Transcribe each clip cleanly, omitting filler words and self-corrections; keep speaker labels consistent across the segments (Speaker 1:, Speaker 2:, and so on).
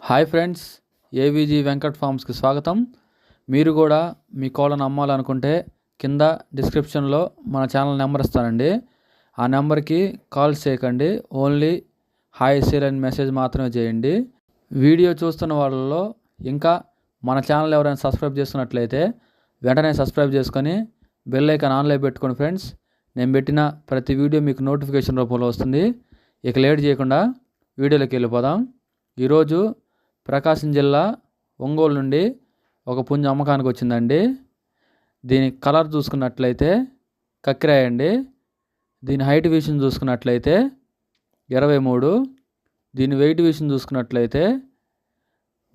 Speaker 1: Hi friends, AVG Venkat ఫార్మ్స్కి స్వాగతం. మీరు కూడా మీ కోళ్ళను అమ్మాలనుకుంటే కింద డిస్క్రిప్షన్లో మన ఛానల్ నెంబర్ ఇస్తానండి. ఆ నెంబర్కి కాల్ చేయకండి, ఓన్లీ హాయ్ సేల్ అని మెసేజ్ మాత్రమే చేయండి. వీడియో చూస్తున్న వాళ్ళలో ఇంకా మన ఛానల్ ఎవరైనా సబ్స్క్రైబ్ చేసుకున్నట్లయితే వెంటనే సబ్స్క్రైబ్ చేసుకొని బెల్ ఐకాన్ ఆన్లో పెట్టుకోండి ఫ్రెండ్స్. నేను పెట్టిన ప్రతి వీడియో మీకు నోటిఫికేషన్ రూపంలో వస్తుంది. ఇక లేట్ చేయకుండా వీడియోలోకి వెళ్ళిపోదాం. ఈరోజు ప్రకాశం జిల్లా ఒంగోలు నుండి ఒక పుంజు అమ్మకానికి వచ్చిందండి. దీని కలర్ చూసుకున్నట్లయితే కక్కిరాయి అండి. దీని హైట్ విషయం చూసుకున్నట్లయితే 23. దీని వెయిట్ విషయం చూసుకున్నట్లయితే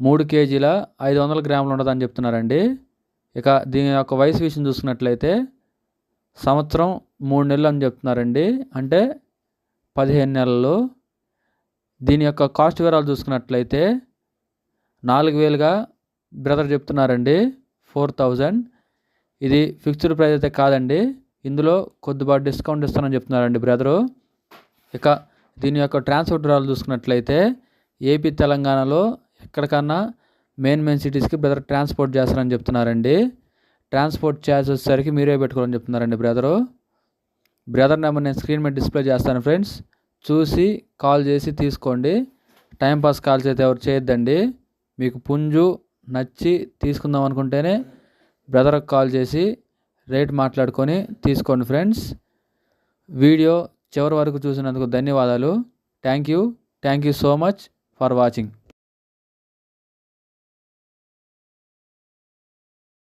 Speaker 1: 3 కేజీల 500 గ్రాములు ఉండదని చెప్తున్నారండి. ఇక దీని యొక్క వయసు విషయం చూసుకున్నట్లయితే సంవత్సరం 3 నెలలు అని చెప్తున్నారండి, అంటే 15 నెలలు. దీని యొక్క కాస్ట్ వివరాలు చూసుకున్నట్లయితే 4,000గా బ్రదర్ చెప్తున్నారండి, 4,000. ఇది ఫిక్స్డ్ ప్రైస్ అయితే కాదండి, ఇందులో కొద్దిపాటి డిస్కౌంట్ ఇస్తానని చెప్తున్నారండి బ్రదరు. ఇక దీని యొక్క ట్రాన్స్పోర్ట్ వివరాలు చూసుకున్నట్లయితే ఏపీ తెలంగాణలో ఎక్కడికన్నా మెయిన్ సిటీస్కి బ్రదర్ ట్రాన్స్పోర్ట్ చేస్తారని చెప్తున్నారండి. ట్రాన్స్పోర్ట్ ఛార్జ్ వచ్చేసరికి మీరే పెట్టుకోవాలని చెప్తున్నారండి బ్రదరు. బ్రదర్ నెంబర్ నేను స్క్రీన్ మీద డిస్ప్లే చేస్తాను ఫ్రెండ్స్, చూసి కాల్ చేసి తీసుకోండి. టైంపాస్ కాల్స్ అయితే ఎవరు చేయొద్దండి. మీకు పుంజు నచ్చి తీసుకుందాం అనుకుంటేనే బ్రదర్కి కాల్ చేసి రేట్ మాట్లాడుకొని తీసుకోండి ఫ్రెండ్స్. వీడియో చివరి వరకు చూసినందుకు ధన్యవాదాలు. Thank you so much for watching.